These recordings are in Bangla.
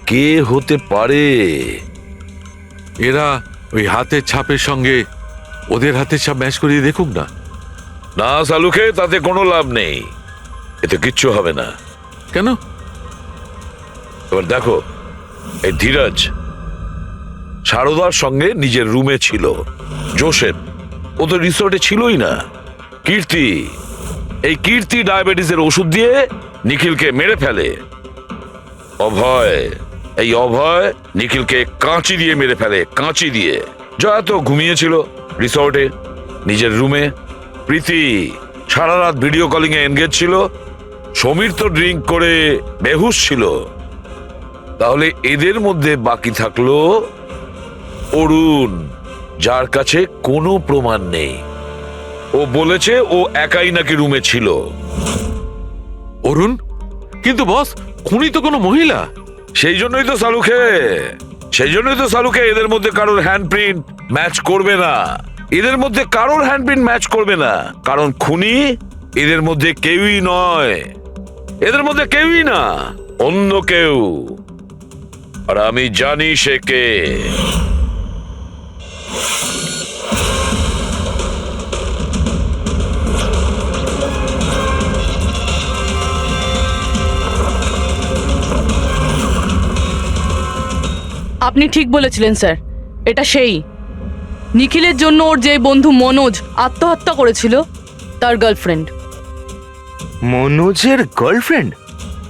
কে হতে পারে? এরা ওই হাতের ছাপের সঙ্গে ওদের হাতের ছাপ ম্যাচ করিয়ে দেখুক না। না সালুকে, তাতে কোনো লাভ নেই, এতে কিচ্ছু হবে না। কেন? এবার দেখো, এই ধীরজ সারদার সঙ্গে নিজের রুমে ছিল। জোসেফ, ও তো রিসোর্টে ছিলই না। কীর্তি, এই কীর্তি ডায়াবেটিসের ওষুধ দিয়ে নিখিলকে মেরে ফেলে। অভয়, এই অভয় নিখিলকে কাঁচি দিয়ে মেরে ফেলে, কাঁচি দিয়ে। জয়া তো ঘুমিয়েছিল রিসর্টে নিজের রুমে। প্রীতি সারা রাত ভিডিও কলিং এ এনগেজ ছিল। সমীর তো ড্রিঙ্ক করে বেহুশ ছিল। তাহলে এদের মধ্যে বাকি থাকলো অরুণ, যার কাছে কোনো প্রমাণ নেই। ও বলেছে ও একাই নাকি রুমে ছিল। অরুণ? কিন্তু বস, খুনি তো কোনো মহিলা। সেই জন্যই তো সালুকে এদের মধ্যে কারোর হ্যান্ডপ্রিন্ট ম্যাচ করবে না। এদের মধ্যে কারোর হ্যান্ডপ্রিন্ট ম্যাচ করবে না, কারণ খুনি এদের মধ্যে কেউই নয়। এদের মধ্যে কেউই না, অন্য কেউ। আর আমি জানি সে কে। আপনি ঠিক বলেছিলেন স্যার, এটা সেই নিখিলের জন্য ওর যে বন্ধু মনোজ আত্মহত্যা করেছিল, তার গার্লফ্রেন্ড। মনোজের গার্লফ্রেন্ড?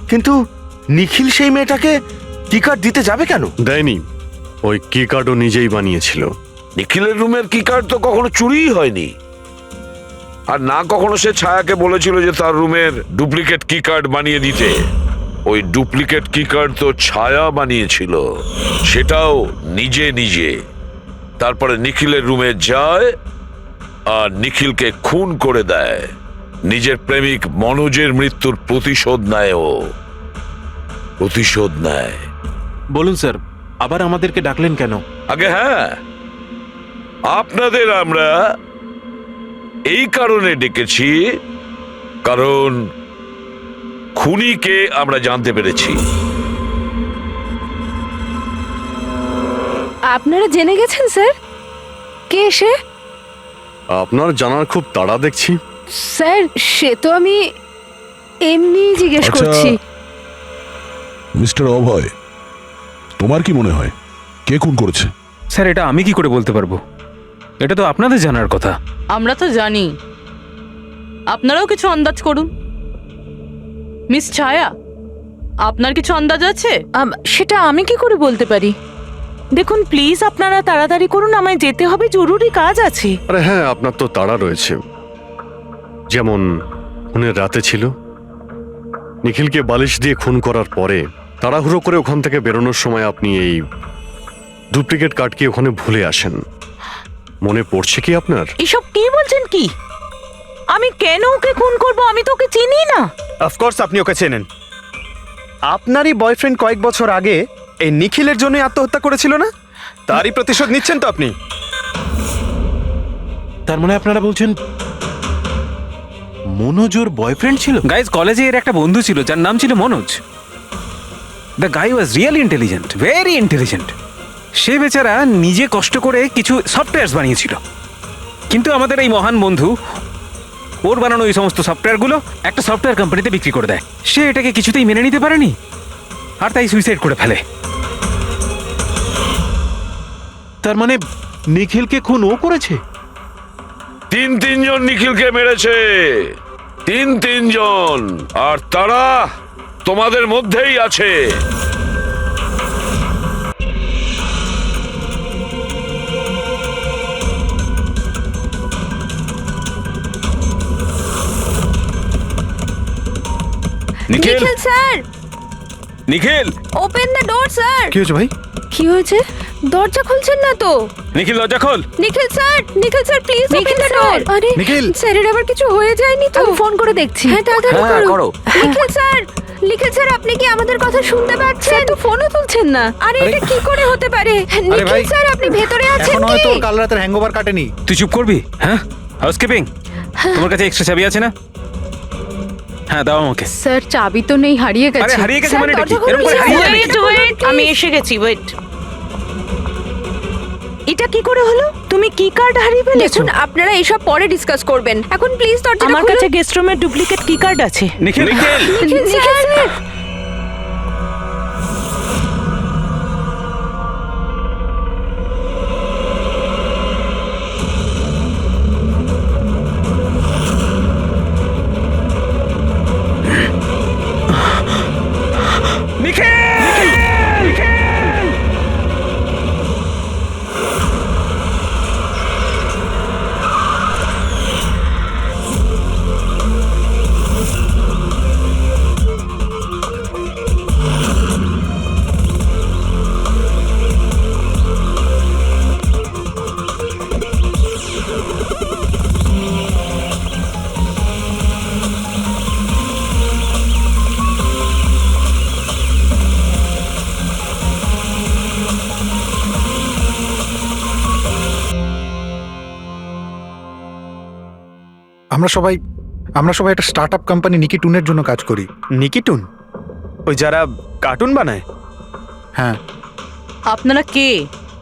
কিন্তু নিখিল সেই মেয়েটাকে কি কার্ড দিতে যাবে কেন? দেয়নি, ওই কি কার্ডও নিজেই বানিয়েছিল। নিখিলের রুমের কি কার্ড তো কখনো চুরিই হয়নি। আর না কখনো সে ছায়াকে বলেছিল যে তার রুমের ডুপ্লিকেট কি কার্ড বানিয়ে দিতে। ওই ডুপ্লিকেট কি কার্ড তো ছায়া বানিয়েছিল, সেটাও নিজে নিজে। তারপরে নিখিলের রুমে যায় আর নিখিলকে খুন করে দেয়। নিজের প্রেমিক মনোজের মৃত্যুর প্রতিশোধ নেয় ও, প্রতিশোধ নেয়। বলুন স্যার, আবার আমাদেরকে ডাকলেন কেন? আগে হ্যাঁ, আপনাদের আমরা এই কারণে ডেকেছি, কারণ খুনিকে আমরা জানতে পেরেছি। আপনারা জেনে গেছেন স্যার? কে সে? আপনার জানার খুব তাড়া দেখছি। স্যার, সে তো আমি এমনি জিজ্ঞেস করছি। মিস্টার অভয়, তোমার কি মনে হয় কে খুন করেছে? স্যার, এটা আমি কি করে বলতে পারবো? এটা তো আপনাদের জানার কথা। আমরা তো জানি, আপনারাও কিছু আন্দাজ করুন। মিস ছায়া, আপনার কিছু আন্দাজ আছে? সেটা আমি কি করে বলতে পারি? দেখুন প্লিজ, আপনারা তাড়াতাড়ি করুন, আমায় যেতে হবে, জরুরি কাজ আছে। আরে হ্যাঁ, আপনার তো তাড়া রয়েছে। যেমন খুনের রাতে ছিল, নিখিলকে বালিশ দিয়ে খুন করার পরে তাড়াহুড়ো করে ওখান থেকে বেরোনোর সময় আপনি এই ডুপ্লিকেট কার্ডকে ওখানে ভুলে আসেন। মনে পড়ছে কি আপনার? এসব কি বলছেন? কি আমি কেন ওকে খুন করব? আমি তো ওকে চিনি না। অফকোর্স আপনি ওকে চেনেন। আপনারই বয়ফ্রেন্ড কয়েক বছর আগে এই নিখিলের জন্যই আত্মহত্যা করেছিল না? তারই প্রতিশোধ নিচ্ছেন তো আপনি। তার মানে আপনারা বলছেন মনোজ ওর বয়ফ্রেন্ড ছিল? গাইজ, কলেজে এর একটা বন্ধু ছিল যার নাম ছিল Manoj. The guy was really intelligent, very intelligent. সে বেচারা নিজে কষ্ট করে কিছু সফটওয়্যার বানিয়েছিল, কিন্তু আমাদের এই মহান বন্ধু ওর বানানো এই সমস্ত সফটওয়্যারগুলো একটা সফটওয়্যার কোম্পানিতে বিক্রি করে দেয়। সে এটাকে কিছুতেই মেনে নিতে পারেনি, আর তাই সুইসাইড করে ফেলে। তার মানে নিখিলকে খুন ও করেছে? তিনজন নিখিলকে মেরেছে, তিনজন, আর তারা তোমাদের মধ্যেই আছে। Nikhil sir, Nikhil, open the door sir. কি হয়েছে ভাই? কি হয়েছে? দরজা খুলছেন না তো? নিখিল দরজা খোল। Nikhil sir please open the door. আরে নিখিল! স্যারের আবার কিছু হয়ে যায়নি তো? আমি ফোন করে দেখছি। হ্যাঁ, তাড়াতাড়ি করো। নিখিল স্যার, আপনি কি আমাদের কথা শুনতে পাচ্ছেন? স্যার তো ফোনও তুলছেন না। আরে এটা কি করে হতে পারে? নিখিল স্যার, আপনি ভেতরে আছেন এখন কি? হয়তো কাল রাতের হ্যাংওভার কাটেনি। তুই চুপ করবি? হ্যাঁ, হাউসকিপিং, তোমার কাছে এক্সট্রা চাবি আছে না? হ্যাঁ, দাও আমাকে। স্যার চাবি তো নেই, হারিয়ে গেছে। আরে হারিয়ে গেছে মানে এটা কি? দরজা খুলুন, এরকম করে হারিয়ে যাবে? wait, আমি এসে গেছি, ওয়েট। এটা কি করে হলো? তুমি কি কার্ড হারিয়ে ফেলেছো? দেখুন, আপনারা এসব পরে ডিসকাস করবেন। এখন প্লিজ দরজাটা আমার খুলুন। কাছে গেস্ট রুমের ডুপ্লিকেট কি কার্ড আছে। নিখিল নিখিল স্যার। আমরা সবাই একটা স্টার্টআপ কোম্পানি নিকিটুনের জন্য কাজ করি। নিকিটুন? ওই যারা কার্টুন বানায়? হ্যাঁ, আপনারা কে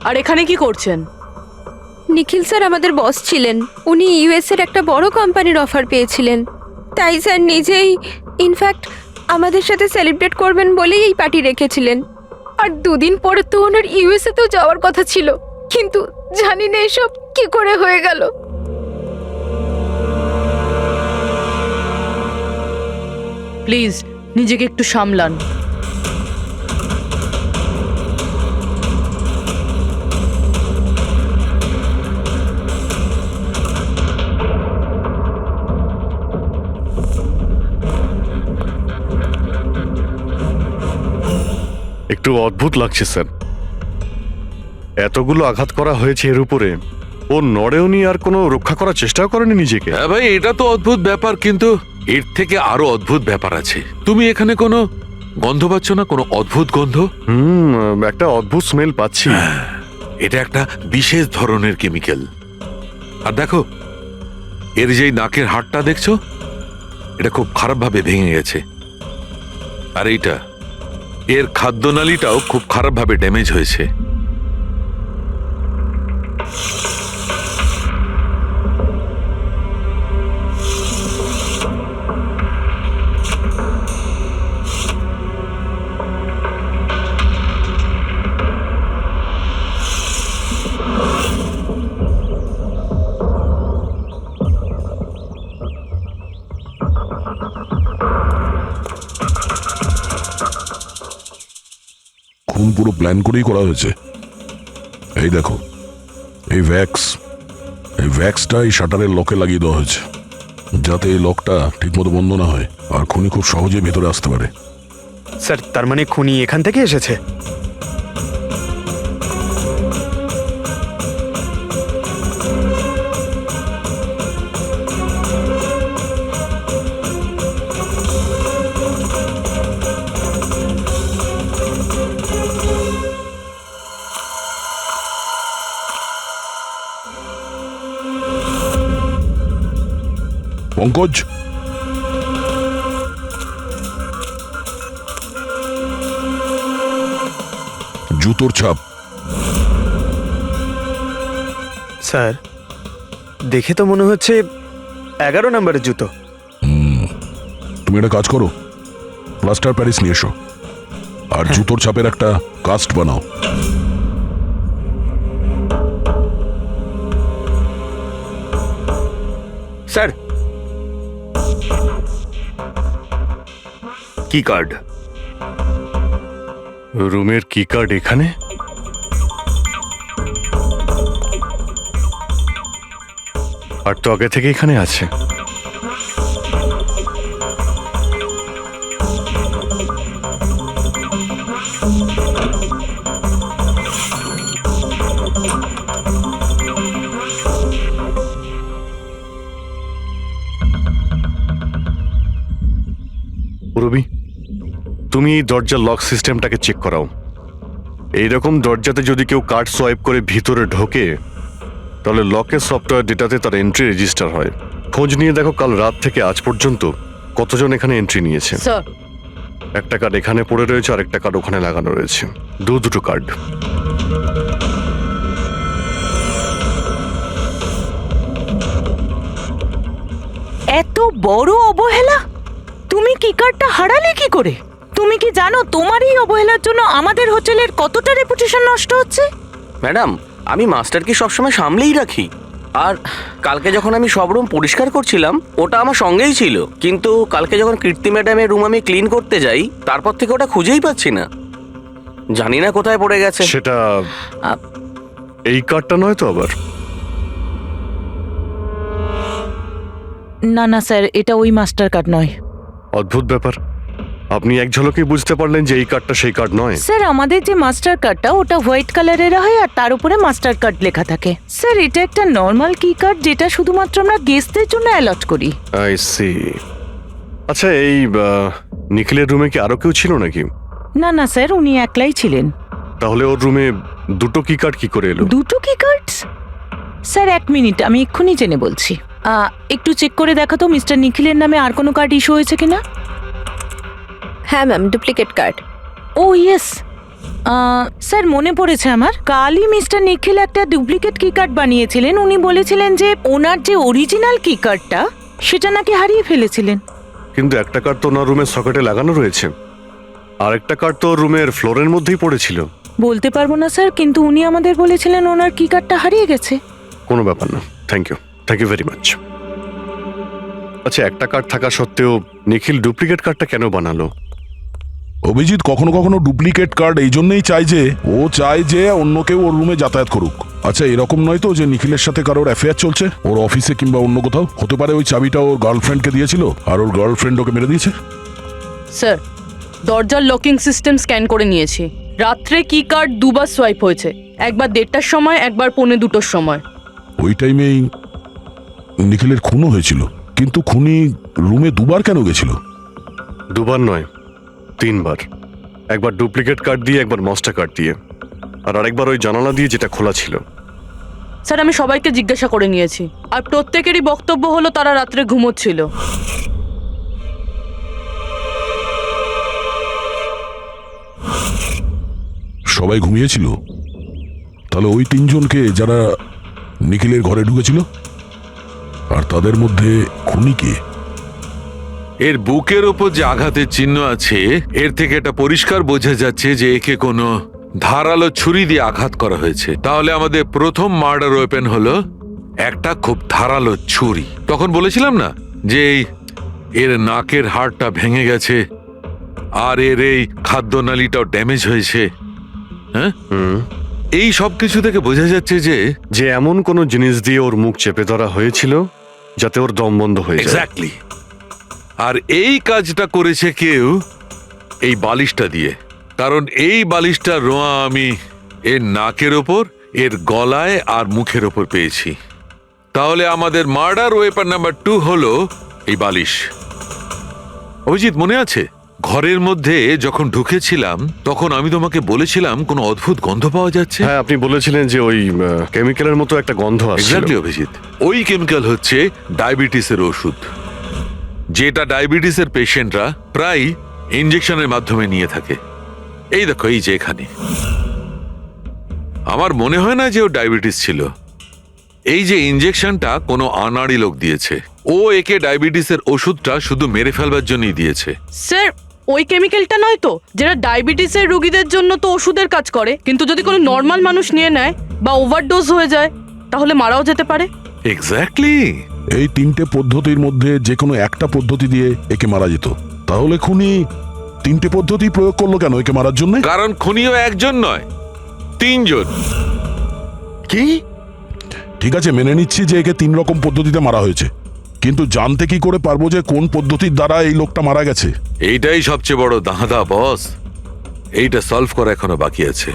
আর এখানে কি করছেন? নিখিল স্যার আমাদের বস ছিলেন। উনি ইউএস এর একটা বড় কোম্পানির অফার পেয়েছিলেন, তাই স্যার নিজেই ইনফ্যাক্ট আমাদের সাথে সেলিব্রেট করবেন বলেই এই পার্টি রেখেছিলেন। আর দুদিন পরে তো ওনার ইউএসএ তেও যাওয়ার কথা ছিল, কিন্তু জানি না এসব কি করে হয়ে গেল। প্লিজ নিজেকে একটু সামলান। একটু অদ্ভুত লাগছে স্যার, এতগুলো আঘাত করা হয়েছে এর উপরে ও নড়েওনি, আর কোনো রক্ষা করার চেষ্টাও করেনি নিজেকে। হ্যাঁ ভাই, এটা তো অদ্ভুত ব্যাপার, কিন্তু এর থেকে আরো অদ্ভুত ব্যাপার আছে। তুমি এখানে কোনো গন্ধ পাচ্ছ না? কোনো অদ্ভুত গন্ধ? একটা অদ্ভুত স্মেল পাচ্ছি। এটা একটা বিশেষ ধরনের কেমিক্যাল। আর দেখো, এর যেই নাকের হাড়টা দেখছো, এটা খুব খারাপভাবে ভেঙে গেছে। আর এইটা, এর খাদ্যনালীটাও খুব খারাপভাবে ড্যামেজ হয়েছে। খুন পুরো প্ল্যান করেই করা হয়েছে। এই দেখো, এই ভ্যাক্সটা এই শাটারের লকে লাগিয়ে দেওয়া হয়েছে, যাতে এই লকটা ঠিকমতো বন্ধ না হয় আর খুনি খুব সহজে ভেতরে আসতে পারে। স্যার, তার মানে খুনি এখান থেকে এসেছে? পঙ্কজ, জুতোর ছাপ। স্যার, দেখে তো মনে হচ্ছে 11 নম্বরের জুতো। তুমি একটা কাজ করো, প্লাস্টার প্যারিস নিয়ে এসো আর জুতোর ছাপের একটা কাস্ট বানাও। স্যার, কি কার্ড? রুমের কি কার্ড এখানে? আর তো আগে থেকে এখানে আছে। রবি, তুমি এই দরজার লক সিস্টেমটাকে চেক করাও। এইরকম দরজাতে যদি কেউ কার্ড সোয়াইপ করে ভিতরে ঢোকে, তাহলে লকের সফটওয়্যার ডেটাতে তার এন্ট্রি রেজিস্টার হয়। খোঁজ নিয়ে দেখো কাল রাত থেকে আজ পর্যন্ত কতজন এখানে এন্ট্রি নিয়েছে। স্যার, একটা কার্ড এখানে পড়ে রয়েছে আর একটা কার্ড ওখানে লাগানো রয়েছে। দুটো কার্ড। এত বড় অবহেলা! তুমি কি কার্ডটা হারালে কি করে? তুমি কি জানো তোমার এই অবহেলার জন্য আমাদের হোটেলের কতটা রেপুটেশন নষ্ট হচ্ছে? ম্যাডাম, আমি মাস্টারকে সবসময় সামলেই রাখি। আর কালকে যখন আমি সব রুম পরিষ্কার করছিলাম, ওটা আমার সঙ্গেই ছিল। কিন্তু কালকে যখন কীর্তি ম্যাডামের রুম আমি ক্লিন করতে যাই, তারপর থেকে ওটা খুঁজেই পাচ্ছি না। জানি না কোথায় পড়ে গেছে। সেটা এই কার্ডটা নয় তো আবার? না না স্যার, এটা ওই মাস্টার কার্ড নয়। অদ্ভুত ব্যাপার, আপনি এক ঝলকেই বুঝতে পারলেন যে এই কার্ডটা সেই কার্ড নয়। স্যার, আমাদের যে মাস্টার কার্ডটা ওটা হোয়াইট কালারের হয় আর তার উপরে মাস্টার কার্ড লেখা থাকে। স্যার, এটা একটা নর্মাল কি কার্ড যেটা শুধুমাত্র আমরা গেস্টদের জন্য অ্যালট করি। I see. আচ্ছা, এই নিখিলের রুমে কি আরো কেউ ছিল নাকি? না না স্যার, উনি একলাই ছিলেন। তাহলে ওর রুমে দুটো কি কার্ড কি করে এলো? দুটো কি কার্ডস? স্যার, 1 মিনিট, আমি এক্ষুনি জেনে বলছি। একটু চেক করে দেখো তো মিস্টার নিখিলের নামে আর কোনো কার্ড ইস্যু হয়েছে কিনা। হ্যাঁ ম্যাম, ডুপ্লিকেট কার্ড। ও ইয়েস, স্যার মনে পড়েছে আমার। কালই মিস্টার নিখিল একটা ডুপ্লিকেট কি কার্ড বানিয়েছিলেন। উনি বলেছিলেন যে ওনার যে অরিজিনাল কি কার্ডটা সেটা নাকি হারিয়ে ফেলেছিলেন। কিন্তু একটা কার্ড তো ওনার রুমের সকেটে লাগানো রয়েছে, আর একটা কার্ড তো রুমের ফ্লোরের মধ্যেই পড়েছিল। বলতে পারবো না স্যার, কিন্তু উনি আমাদের বলেছিলেন ওনার কি কার্ডটা হারিয়ে গেছে। কোনো ব্যাপার না, থ্যাংক ইউ ভেরি মাচ। আচ্ছা, একটা কার্ড থাকা সত্ত্বেও নিখিল ডুপ্লিকেট কার্ডটা কেন বানালো? অভিজিৎ কখনো কখনো ডুপ্লিকেট কার্ড এই জন্যই চায় যে ও চায় যে অন্য কেউ ওর রুমে যাতায়াত করুক। আচ্ছা, এরকম নয় তো যে নিখিলের সাথে কারোর অ্যাফেয়ার চলছে ওর অফিসে কিংবা অন্য কোথাও? হতে পারে ওই চাবিটা ওর গার্লফ্রেন্ডকে দিয়েছিল আর ওর গার্লফ্রেন্ড ওকে মেরে দিয়েছে। স্যার, দরজার লকিং সিস্টেম স্ক্যান করে নিয়েছি। রাত্রে কি কার্ড দুবার সোয়াইপ হয়েছে, একবার 1:30টার সময়, একবার 1:45-টোর সময়। ওই টাইমেই নিখিলের খুনও হয়েছিল, কিন্তু খুনি রুমে দুবার কেন গেছিল? দুবার নয়, 3 বার। একবার ডুপ্লিকেট কার্ড দিয়ে, একবার মাস্টার কার্ড দিয়ে, আর আরেকবার ওই জানালা দিয়ে যেটা খোলা ছিল। স্যার, আমি সবাইকে জিজ্ঞাসা করে নিয়েছি, আর প্রত্যেকেরই বক্তব্য হলো তারা রাত্রে ঘুমোচ্ছিল। সবাই ঘুমিয়েছিল? তাহলে ওই 3 জনকে যারা নিখিলের ঘরে ঢুকেছিল, আর তাদের মধ্যে খুনি কে? এর বুকের ওপর যে আঘাতের চিহ্ন আছে, এর থেকে এটা পরিষ্কার বোঝা যাচ্ছে যে একে কোনো ধারালো ছুরি দিয়ে আঘাত করা হয়েছে। তাহলে আমাদের প্রথম মার্ডার ওয়েপেন হলো একটা খুব ধারালো ছুরি। তখন বলেছিলাম না যে এর নাকের হাড়টা ভেঙে গেছে আর এর এই খাদ্যনালীটাও ড্যামেজ হয়েছে। হ্যাঁ, এই সব কিছু থেকে বোঝা যাচ্ছে যে এমন কোনো জিনিস দিয়ে ওর মুখ চেপে ধরা হয়েছিল যাতে ওর দম বন্ধ হয়ে যায়। এক্স্যাক্টলি। আর এই কাজটা করেছে কেউ এই বালিশটা দিয়ে, কারণ এই বালিশটার রোঁয়া আমি এর নাকের ওপর, এর গলায় আর মুখের ওপর পেয়েছি। তাহলে আমাদের মার্ডার ওয়েপন নাম্বার 2 হলো এই বালিশ। অভিজিৎ, মনে আছে ঘরের মধ্যে যখন ঢুকেছিলাম তখন আমি তোমাকে বলেছিলাম কোনো অদ্ভুত গন্ধ পাওয়া যাচ্ছে? হ্যাঁ, আপনি বলেছিলেন যে ওই কেমিক্যালের মতো একটা গন্ধ আসছিল। এক্স্যাক্টলি অভিজিৎ, ওই কেমিক্যাল হচ্ছে ডায়াবেটিসের ওষুধ, যেটা ডায়াবেটিসের পেশেন্টরা প্রায় ইনজেকশনের মাধ্যমে নিয়ে থাকে। এই দেখো, এই যে এখানে। আমার মনে হয় না যে ও ডায়াবেটিস ছিল। এই যে ইনজেকশনটা কোনো আনাড়ি লোক দিয়েছে। ও একে ডায়াবেটিসের ওষুধটা শুধু মেরে ফেলবার জন্যই দিয়েছে। স্যার, ওই কেমিক্যালটা নয় তো যেটা ডায়াবেটিসের রোগীদের জন্য তো ওষুধের কাজ করে, কিন্তু যদি কোনো নর্মাল মানুষ নিয়ে নেয় বা ওভারডোজ হয়ে যায় তাহলে মারাও যেতে পারে। এক্স্যাক্টলি। এই 3টে পদ্ধতির মধ্যে যে কোনো একটা পদ্ধতি দিয়ে একে মারা যেত। তাহলে খুনি 3টে পদ্ধতি প্রয়োগ করলো কেন একে মারার জন্য? কারণ খুনিও একজন নয়, 3 জন। কি? ঠিক আছে, মেনে নিচ্ছি যে একে 3 রকম পদ্ধতিতে মারা হয়েছে, কিন্তু জানতে কি করে পারবো যে কোন পদ্ধতির দ্বারা এই লোকটা মারা গেছে? এইটাই সবচেয়ে বড় দাঁদা বস, এইটা সলভ করা এখনো বাকি আছে।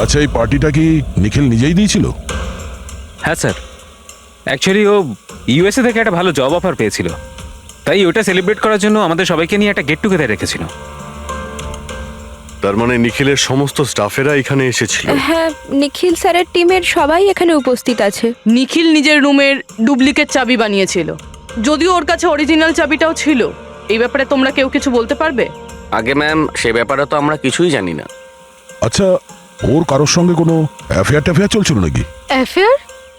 আচ্ছা, এই পার্টিটা কি নিখিল নিজেই দিয়েছিল? হ্যাঁ স্যার, অ্যাকচুয়ালি ও ইউএসএ থেকে একটা ভালো জব অফার পেয়েছিল, তাই ওটা সেলিব্রেট করার জন্য আমাদের সবাইকে নিয়ে একটা গেট টুগেদার রেখেছিল। তার মানে নিখিলের সমস্ত স্টাফেরা এখানে এসেছিল? হ্যাঁ, নিখিল স্যারের টিমের সবাই এখানে উপস্থিত আছে। নিখিল নিজের রুমের ডুপ্লিকেট চাবি বানিয়েছিল, যদিও ওর কাছে অরিজিনাল চাবিটাও ছিল। এই ব্যাপারে তোমরা কেউ কিছু বলতে পারবে? আগে ম্যাম সে ব্যাপারে তো আমরা কিছুই জানি না। আচ্ছা, ওর কারোর সঙ্গে কোনো অ্যাফেয়ার চলছিল নাকি? অ্যাফেয়ার?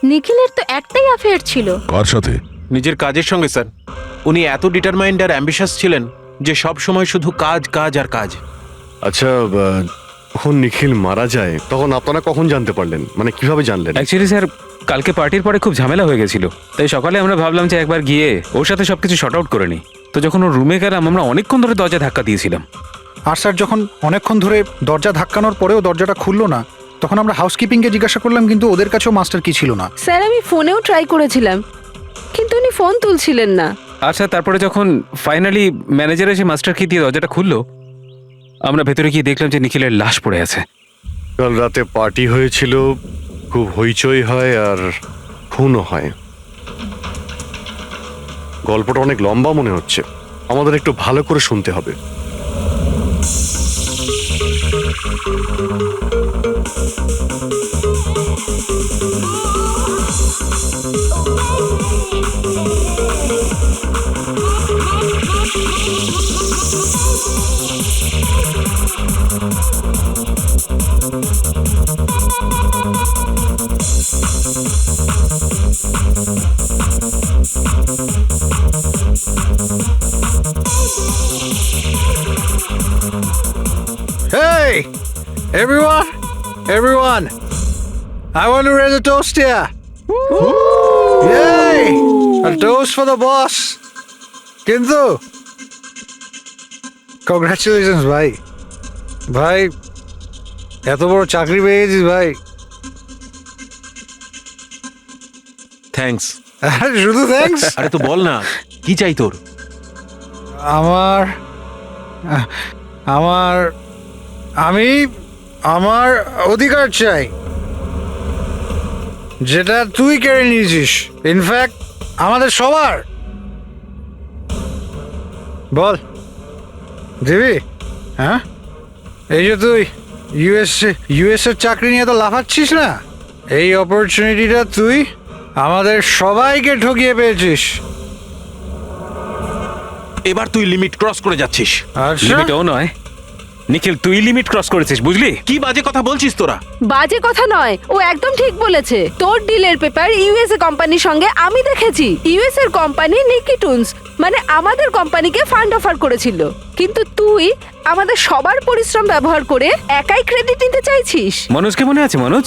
নিখিলের তো একটাই অ্যাফেয়ার ছিল। কার সাথে? নিজের কাজের সঙ্গে স্যার। উনি এত ডিটারমাইন্ড আর অ্যাম্বিশাস ছিলেন যে সব সময় শুধু কাজ কাজ আর কাজ। আচ্ছা, যখন নিখিল মারা যায় তখন আপনারা কখন জানতে পারলেন, মানে কিভাবে জানলেন? অ্যাকচুয়ালি স্যার কালকে পার্টির পরে খুব ঝামেলা হয়ে গেছিল, তাই সকালে আমরা ভাবলাম যে একবার গিয়ে ওর সাথে সবকিছু শর্ট আউট করে নিই। তো যখন ওর রুমে গেলাম আমরা অনেকক্ষণ ধরে দরজা ধাক্কা দিয়েছিলাম। আর স্যার যখন অনেকক্ষণ ধরে দরজা ধাক্কানোর পরেও দরজাটা খুললো না, তখন আমরা হাউসকিপিংকে জিজ্ঞাসা করলাম, কিন্তু ওদের কাছেও মাস্টার কি ছিল না। স্যার আমি ফোনেও ট্রাই করেছিলাম, কিন্তু উনি ফোন তুলছিলেন না। আচ্ছা, তারপরে যখন ফাইনালি ম্যানেজার এসে মাস্টার কি দিয়ে দরজাটা খুললো, আমরা ভেতরে গিয়ে দেখলাম যে নিখিলের লাশ পড়ে আছে। কাল রাতে পার্টি হয়েছিল, খুব হইচই হয় আর খুনও হয়। গল্পটা অনেক লম্বা মনে হচ্ছে, আমাদের একটু ভালো করে শুনতে হবে। Hey, everyone, I want to raise a toast here. Yay! A toast for the boss. কিন্তু কংগ্রাচুলেশনস ভাই, ভাই এত বড় চাকরি পেয়ে গেছিস ভাই। থ্যাঙ্কস। শুধু থ্যাঙ্কস? আরে তো বল না কি চাই তোর? আমার আমার আমি আমার অধিকার চাই, যেটা তুই কেড়ে নিয়েছিস, ইনফ্যাক্ট আমাদের সবার। বল দিবি? হ্যাঁ, এই যে তুই ইউএস এর চাকরি নিয়ে তো লাফাচ্ছিস না, এই অপরচুনিটিটা তুই আমাদের সবাইকে ঠকিয়ে পেয়েছিস। এবার তুই লিমিট ক্রস করে যাচ্ছিস। আচ্ছা, লিমিটও নয় নিখিল, তুই লিমিট ক্রস করেছিস, বুঝলি? কি বাজে কথা বলছিস তোরা? বাজে কথা নয়, ও একদম ঠিক বলেছে। তোর ডিলের পেপার ইউএসএ কোম্পানির সঙ্গে আমি দেখেছি। ইউএস এর কোম্পানি নিকি টুনস মানে আমাদের কোম্পানিকে ফান্ড অফার করেছিল, কিন্তু তুই আমাদের সবার পরিশ্রম ব্যবহার করে একাই ক্রেডিট নিতে চাইছিস। মনোজকে মনে আছে? মনোজ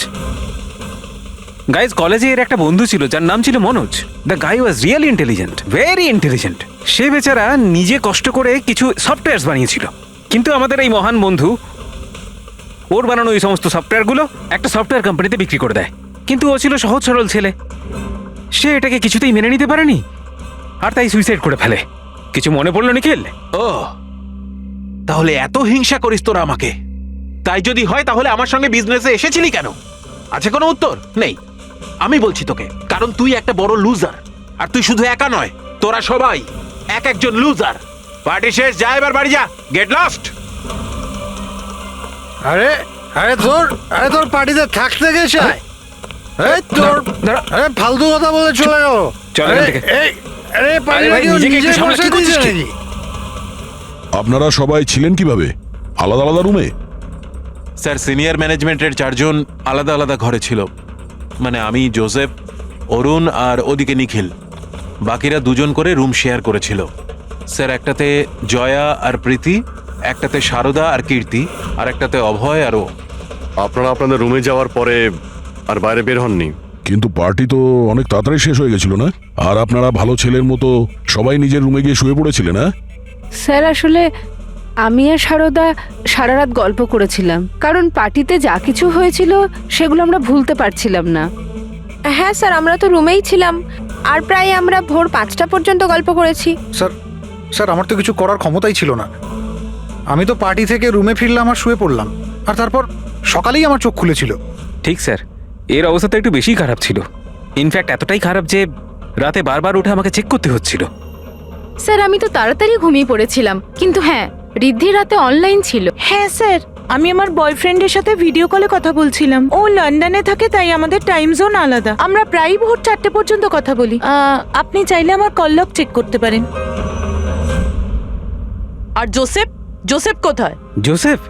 গাইজ, কলেজে এর একটা বন্ধু ছিল যার নাম ছিল Manoj. The guy was really intelligent, very intelligent. সে বেচারা নিজে কষ্ট করে কিছু সফটওয়্যার বানিয়েছিল, কিন্তু আমাদের এই মহান বন্ধু ওর বানানো এই সমস্ত সফটওয়্যারগুলো একটা সফটওয়্যার কোম্পানিতে বিক্রি করে দেয়। কিন্তু ও ছিল সহজ সরল ছেলে, সে এটাকে কিছুতেই মেনে নিতে পারেনি আর তাই সুইসাইড করে ফেলে। কিছু মনে পড়লো নিখিল? ও তাহলে এত হিংসা করিস তোরা আমাকে? তাই যদি হয় তাহলে আমার সঙ্গে বিজনেসে এসেছিলি কেন? আছে কোনো উত্তর নেই? আমি বলছি তোকে, কারণ তুই একটা বড় লুজার। আর তুই শুধু একা নয়, তোরা সবাই এক একজন লুজার। পার্টি শেষ, যা এবার বাড়ি যা, গেট লস্ট। আরে আরে তোর পার্টিতে থাকতে গেছে, এই তোর আরে ফালতু কথা বলে চলে গেল। চল এখান থেকে। আরে পার্টি নিজেকে একটু সামলাতে বসে করছিস দিয়েছে কি? নাকি? আপনারা সবাই ছিলেন কিভাবে? আলাদা আলাদা রুমে? স্যার, সিনিয়র ম্যানেজমেন্টের 4 জন আলাদা আলাদা ঘরে ছিল। মানে আমি, জোসেফ, অরুণ আর ওদিকে নিখিল। বাকিরা 2 জন করে রুম শেয়ার করেছিল। স্যার, একটাতে জয়া আর প্রীতি, একটাতে সারদা আর কীর্তি, আর একটাতে অভয় আর ও। আপনারা আপনাদের রুমে যাওয়ার পরে আর বাইরে বের হননি? কিন্তু পার্টি তো অনেক তাড়াতাড়ি শেষ হয়ে গেছিল না? আর আপনারা ভালো ছেলের মতো সবাই নিজের রুমে গিয়ে শুয়ে পড়েছিলেন? না স্যার, আসলে আমি আর সারদা সারা রাত গল্প করেছিলাম, কারণ পার্টিতে যা কিছু হয়েছিল সেগুলো আমরা ভুলতে পারছিলাম না। হ্যাঁ স্যার, আমরা তো রুমেই ছিলাম আর প্রায় আমরা ভোর 5টা পর্যন্ত গল্প করেছি। স্যার আমার তো কিছু করার ক্ষমতাই ছিল না। আমি তো পার্টি থেকে রুমে ফিরলাম আর শুয়ে পড়লাম, আর তারপর সকালেই আমার চোখ খুলেছিল। ঠিক স্যার, এর অবস্থা একটু বেশি খারাপ ছিল। ইনফ্যাক্ট এতটাই খারাপ যে রাতে বারবার উঠে আমাকে চেক করতে হচ্ছিল। স্যার, আমি তো তাড়াতাড়ি ঘুমিয়ে পড়েছিলাম, কিন্তু হ্যাঁ, রিদ্ধি রাতে অনলাইন ছিল। হ্যাঁ স্যার, আমি আমার বয়ফ্রেন্ডের সাথে ভিডিও কলে কথা বলছিলাম। ও লন্ডনে থাকে, তাই আমাদের টাইম জোন আলাদা। আমরা প্রায় ভোর 4টে পর্যন্ত কথা বলি। আপনি চাইলে আমার কল লগ চেক করতে পারেন। আর জোসেফ, জোসেফ কোথায়? জোসেফ?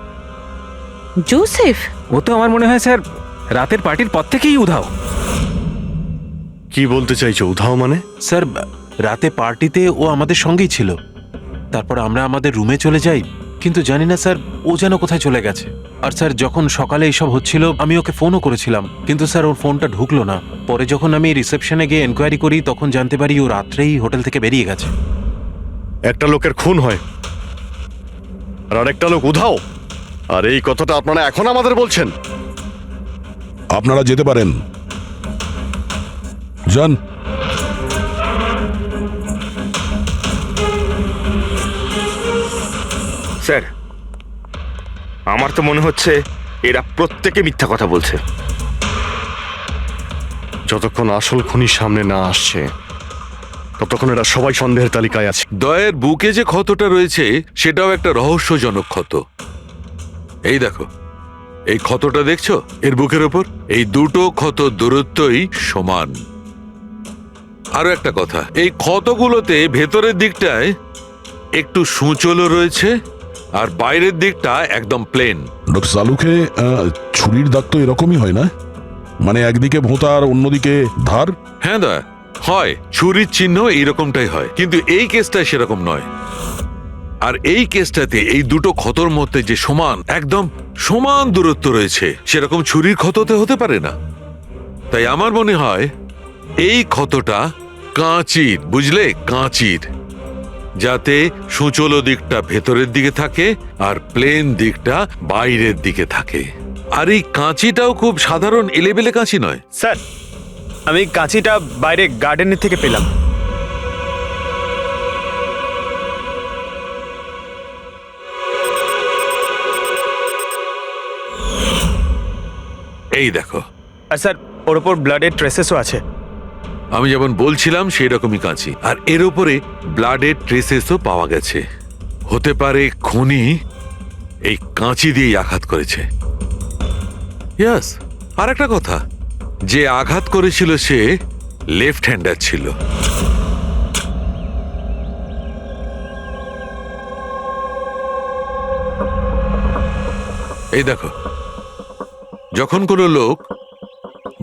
জোসেফ? ও তো আমার মনে হয় স্যার রাতের পার্টির পর থেকেই উধাও। কি বলতে চাইছো উধাও মানে? স্যার রাতে পার্টিতে ও আমাদের সঙ্গেই ছিল, তারপর আমরা আমাদের রুমে চলে যাই, কিন্তু জানি না স্যার ও যেন কোথায় চলে গেছে। আর স্যার যখন সকালে এইসব হচ্ছিল আমি ওকে ফোনও করেছিলাম, কিন্তু স্যার ওর ফোনটা ঢুকলো না। পরে যখন আমি রিসেপশনে গিয়ে এনকোয়ারি করি তখন জানতে পারি ও রাত্রেই হোটেল থেকে বেরিয়ে গেছে। একটা লোকের খুন হয় আর আরেকটা লোক উধাও, আর এই কথাটা আপনারা এখন আমাদের বলছেন? আপনারা যেতে পারেন, যান। স্যার, আমার তো মনে হচ্ছে এরা প্রত্যেকে মিথ্যা কথা বলছে। যতক্ষণ আসল খুনি সামনে না আসছে ততক্ষণ এরা সবাই সন্দেহের তালিকায় আছে। দয়ের বুকে যে ক্ষতটা রয়েছে সেটাও একটা রহস্যজনক ক্ষত। এই দেখো, এই ক্ষতটা দেখছো এর বুকের ওপর? এই দুটো ক্ষত দূরত্বই সমান। আরো একটা কথা, এই ক্ষতগুলোতে ভেতরের দিকটায় একটু সূচলও রয়েছে আর বাইরের দিকটা একদম প্লেন। ডক্টর সালুকে ছুরির দাগ তো এরকমই হয় না? মানে একদিকে ভোঁতা আর অন্যদিকে ধার? হ্যাঁ দা, হয়, ছুরির চিহ্ন এইরকমটাই হয়, কিন্তু এই কেসটা সেরকম নয়। আর এই কেসটাতে এই দুটো ক্ষতর মধ্যে যে সমান, একদম সমান দূরত্ব রয়েছে, সেরকম ছুরির ক্ষততে হতে পারে না। তাই আমার মনে হয় এই ক্ষতটা কাঁচির, বুঝলে, কাঁচির, যাতে সূচলো দিকটা ভেতরের দিকে থাকে আর প্লেন দিকটা বাইরের দিকে থাকে। আর এই কাঁচিটাও খুব সাধারণ এলেবেলে কাঁচি নয়। স্যার, আমি কাঁচিটা বাইরে গার্ডেনের থেকে পেলাম। এই দেখো। আর স্যার, ওর ওপর ব্লাডের ট্রেসেসও আছে। আমি যেমন বলছিলাম সেই রকমই কাঁচি, আর এর উপরে ব্লাডের ট্রেসেসও পাওয়া গেছে। হতে পারে খুনি এই কাঁচি দিয়েই আঘাত করেছে। ইয়াস, আর একটা কথা, যে আঘাত করেছিল সে লেফট হ্যান্ডার ছিল। এই দেখো, যখন কোনো লোক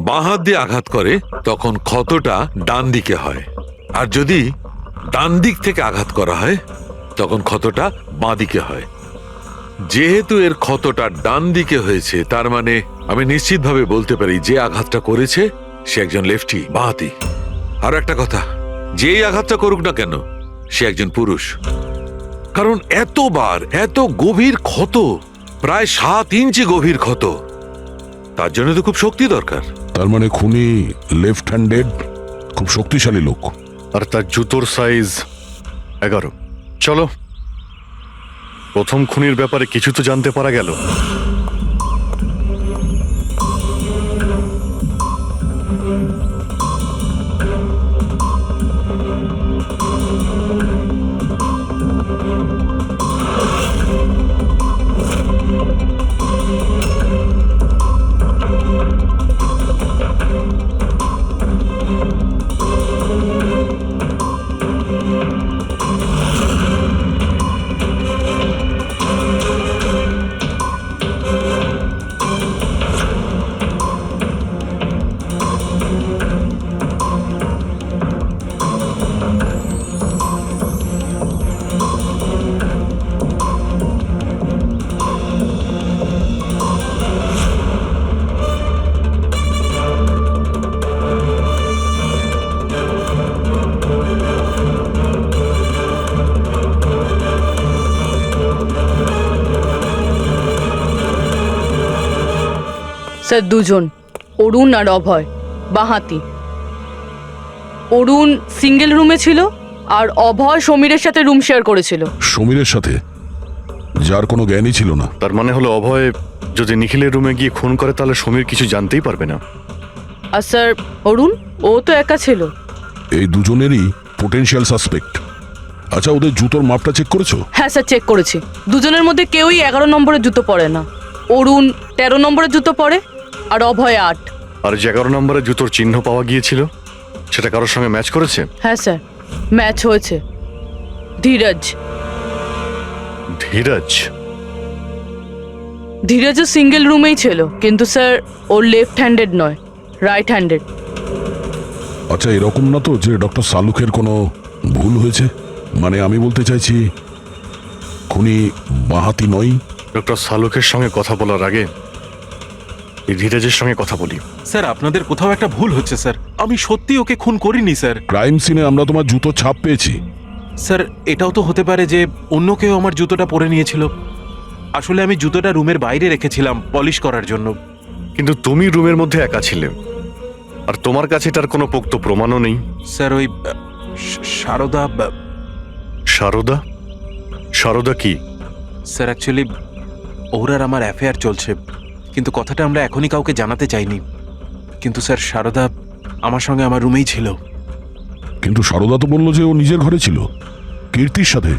বাঁ হাত দিয়ে আঘাত করে তখন ক্ষতটা ডান দিকে হয়, আর যদি ডান দিক থেকে আঘাত করা হয় তখন ক্ষতটা বাঁ দিকে হয়। যেহেতু এর ক্ষতটা ডান দিকে হয়েছে, তার মানে আমি নিশ্চিতভাবে বলতে পারি যে আঘাতটা করেছে সে একজন লেফটি, বাঁহাতি। আর একটা কথা, যেই আঘাতটা করুক না কেন সে একজন পুরুষ, কারণ এতবার, এত গভীর ক্ষত, প্রায় 7 ইঞ্চি গভীর ক্ষত, তার জন্য তো খুব শক্তি দরকার। তার মানে খুনি লেফট হ্যান্ডেড, খুব শক্তিশালী লোক। আর তার জুতোর সাইজ 11। চলো, প্রথম খুনির ব্যাপারে কিছু তো জানতে পারা গেল। স্যার, দুজন, অরুণ আর অভয়, বাঁহাতি। অরুণ সিঙ্গেল রুমে ছিল আর অভয় সমীরের সাথে রুম শেয়ার করেছিল। সমীরের সাথে, যার কোনো জ্ঞানই ছিল না। তার মানে হলো অভয় যদি নিখিলের রুমে গিয়ে খুন করে তাহলে সমীর কিছু জানতেই পারবে না। আর স্যার অরুণ, ও তো একা ছিল। এই দুজনেরই পোটেনশিয়াল সাসপেক্ট। আচ্ছা, ওদের জুতোর মাপটা চেক করেছো? হ্যাঁ স্যার, চেক করেছি। দুজনের মধ্যে কেউই 11 নম্বরের জুতো পরে না। অরুণ 13 নম্বরের জুতো পরে আর অভয় 8। আর যে 11 নম্বরের জুতোর চিহ্ন পাওয়া গিয়েছিল সেটা কারোর সঙ্গে ম্যাচ করেছে? হ্যাঁ স্যার, ম্যাচ হয়েছে। ধীরজ। ধীরজ? ধীরজও সিঙ্গেল রুমেই ছিল, কিন্তু স্যার ওর লেফট হ্যান্ডেড নয়, রাইট হ্যান্ডেড। আচ্ছা, এরকম না তো যে ডক্টর সালুকের কোনো ভুল হয়েছে? মানে আমি বলতে চাইছি খুনি বাঁহাতি নয়। ডক্টর সালুকের সঙ্গে কথা বলার আগে এই ধীরজের সঙ্গে কথা বলি। স্যার আপনাদের কোথাও একটা ভুল হচ্ছে স্যার, আমি সত্যি ওকে খুন করিনি স্যার। ক্রাইম সিনে আমরা তোমার জুতো ছাপ পেয়েছি। স্যার এটাও তো হতে পারে যে অন্য কেউ আমার জুতোটা পরে নিয়েছিল। আসলে আমি জুতোটা রুমের বাইরে রেখেছিলাম পলিশ করার জন্য। কিন্তু তুমি রুমের মধ্যে একা ছিলে, আর তোমার কাছে তার কোনো পোক্ত প্রমাণও নেই। স্যার ওই সারদা সারদা? সারদা কি? স্যার অ্যাকচুয়ালি ওর আর আমার অ্যাফেয়ার চলছে, কিন্তু কথাটা আমরা এখনই কাউকে জানাতে চাইনি। কিন্তু স্যার সারদা আমার সঙ্গে আমার রুমেই ছিল। কিন্তু সারদা তো বললো যে ও নিজের ঘরে ছিল কীর্তির সাথে।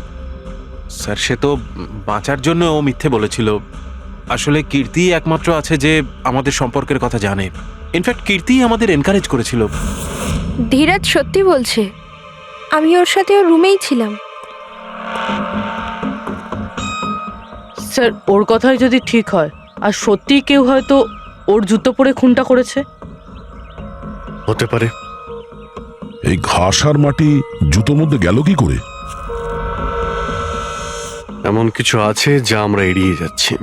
স্যার সে তো বাঁচার জন্য ও মিথ্যে বলেছিল। আসলে কীর্তি একমাত্র আছে যে আমাদের সম্পর্কের কথা জানে। ইনফ্যাক্ট কীর্তি আমাদের এনকারেজ করেছিল। ধীরাজ সত্যি বলছে, আমি ওর সাথে ওর রুমেই ছিলাম। স্যার ওর কথাই যদি ঠিক হয়, আর সত্যিই কেউ হয়তো ওর জুতো পরে খুনটা করেছে। হতে পারে। এই ঘাস আর মাটি জুতোর মধ্যে গেল কি করে? এমন কিছু আছে যা আমরা এড়িয়ে যাচ্ছি।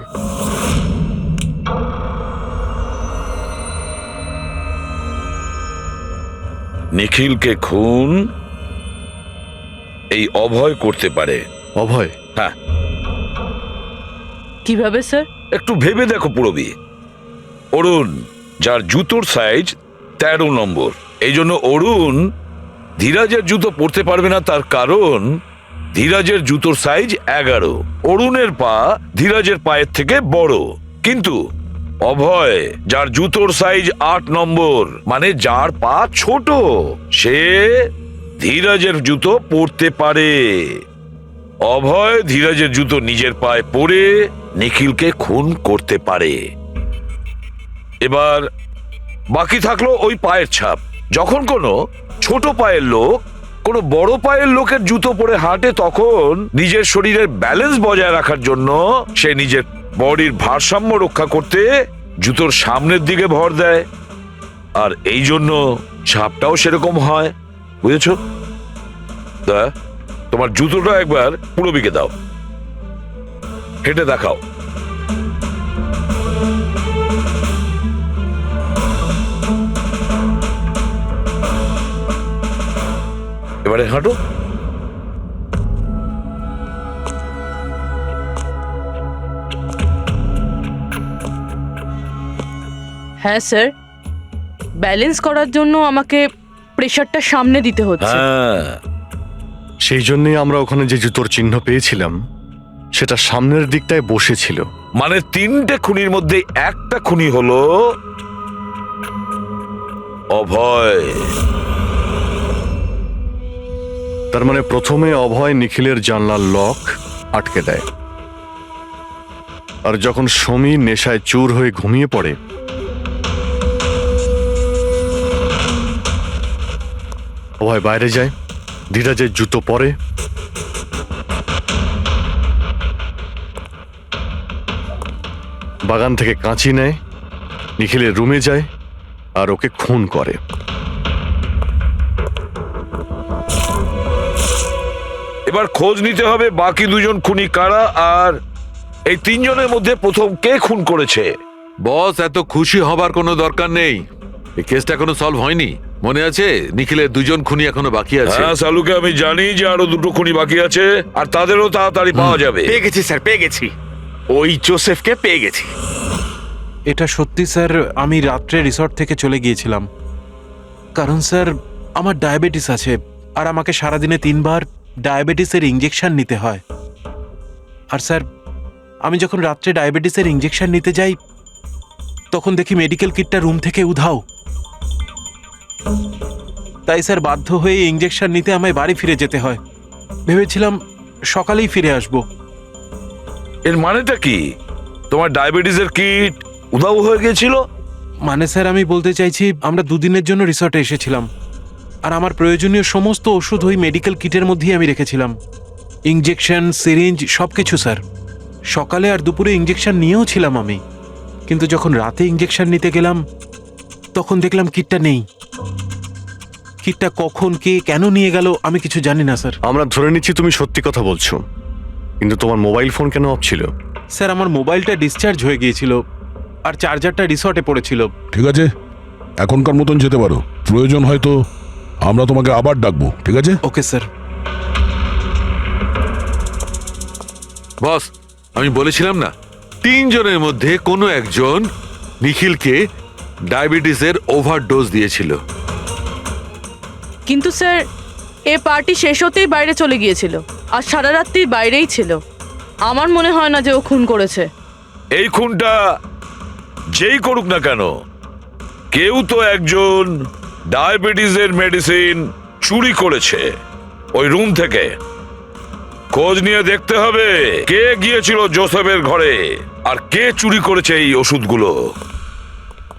নিখিলকে খুন এই অভয় করতে পারে। অভয়? হ্যাঁ। কিভাবে স্যার? একটু ভেবে দেখো পুরবি। অরুণ, যার জুতোর সাইজ 13 নম্বর, এই জন্য অরুণ ধীরাজের জুতো পরতে পারবে না। তার কারণ ধীরাজের জুতোর সাইজ 11। অরুণের পা ধীরাজের পায়ের থেকে বড়। কিন্তু অভয়, যার জুতোর সাইজ 8 নম্বর, মানে যার পা ছোট, সে ধীরাজের জুতো পরতে পারে। অভয় ধীরাজের জুতো নিজের পায়ে পরে নিখিলকে খুন করতে পারে। এবার বাকি থাকলো ওই পায়ের ছাপ। যখন কোনো ছোট পায়ের লোক কোনো বড় পায়ের লোকের জুতো পরে হাঁটে, তখন নিজের শরীরের ব্যালেন্স বজায় রাখার জন্য সে নিজের বডির ভারসাম্য রক্ষা করতে জুতোর সামনের দিকে ভর দেয়, আর এই জন্য ছাপটাও সেরকম হয়। বুঝেছো? তোমার জুতোটা একবার পুরবিকে দাও, হেঁটে দেখাও। এবারে হাঁটো। হ্যাঁ স্যার, ব্যালেন্স করার জন্য আমাকে প্রেশারটা সামনে দিতে হচ্ছে। হ্যাঁ, সেই জন্যই আমরা ওখানে যে জুতোর চিহ্ন পেয়েছিলাম সেটা সামনের দিকটায় বসেছিল। মানে 3টে খুনির মধ্যে একটা খুনি হলো অভয়। তার মানে প্রথমে অভয় নিখিলের জানলার লক আটকে দেয়, আর যখন সমীর নেশায় চুর হয়ে ঘুমিয়ে পড়ে, অভয় বাইরে যায়, ধীরাজের জুতো পরে, বাগান থেকে কাঁচি নেয়, নিখিলের রুমে যায় আর ওকে খুন করে। এবার খোঁজ নিতে হবে বাকি 2 জন খুনি কারা, আর এই 3 জনের মধ্যে প্রথম কে খুন করেছে। বস, এত খুশি হবার কোনো দরকার নেই। এই কেসটা এখনো সলভ হয়নি। মনে আছে নিখিলের 2 জন খুনি এখনো বাকি আছে। হ্যাঁ সালুকে আমি জানি যে আরো 2টো খুনি বাকি আছে, আর তাদেরও তাড়াতাড়ি পাওয়া যাবে। পেয়ে গেছি স্যার, পেয়ে গেছি। ওই জোসেফকে পেয়ে গেছি। এটা সত্যি স্যার, আমি রাত্রে রিসর্ট থেকে চলে গিয়েছিলাম, কারণ স্যার আমার ডায়াবেটিস আছে, আর আমাকে সারাদিনে 3 বার ডায়াবেটিসের ইঞ্জেকশন নিতে হয়। আর স্যার আমি যখন রাত্রে ডায়াবেটিসের ইঞ্জেকশন নিতে যাই, তখন দেখি মেডিকেল কিটটা রুম থেকে উধাও। তাই স্যার বাধ্য হয়ে ইঞ্জেকশন নিতে আমায় বাড়ি ফিরে যেতে হয়। ভেবেছিলাম সকালেই ফিরে আসব। এর মানেটা কি? তোমার ডায়াবেটিসের কিট উধাও হয়ে গেছিল? মানে স্যার আমি বলতে চাইছি, আমরা 2 দিনের জন্য রিসর্টে এসেছিলাম, আর আমার প্রয়োজনীয় সমস্ত ওষুধ ওই মেডিকেল কিটের মধ্যেই আমি রেখেছিলাম। ইঞ্জেকশন, সিরিঞ্জ, সবকিছু স্যার। সকালে আর দুপুরে ইঞ্জেকশন নিয়েও ছিলাম আমি, কিন্তু যখন রাতে ইঞ্জেকশন নিতে গেলাম তখন দেখলাম কিটটা নেই। কিটটা কখন কে কেন নিয়ে গেল আমি কিছু জানি না স্যার। আমরা ধরে নিচ্ছি তুমি সত্যি কথা বলছো, কিন্তু তোমার মোবাইল ফোন কেন অফ ছিল? স্যার আমার মোবাইলটা ডিসচার্জ হয়ে গিয়েছিল আর চার্জারটা রিসর্টে পড়েছিল। ঠিক আছে, এখনকার মতন যেতে পারো। প্রয়োজন হয়তো আমরা তোমাকে আবার ডাকবো, ঠিক আছে? Okay sir. বস, আমি বলেছিলাম না, 3 জনের মধ্যে কোনো একজন নিখিলকে ডায়াবেটিসের ওভারডোজ দিয়েছিল। কিন্তু স্যার এ পার্টি শেষ হতেই বাইরে চলে গিয়েছিল আর সারা রাত্রি বাইরেই ছিল। আমার মনে হয় না যে ও খুন করেছে। এই খুনটা যেই করুক না কেন, কেউ তো একজন ডায়াবেটিসের মেডিসিন চুরি করেছে ওই রুম থেকে। খোঁজ নিয়ে দেখতে হবে কে গিয়েছিল জোসেফের ঘরে আর কে চুরি করেছে এই ওষুধগুলো।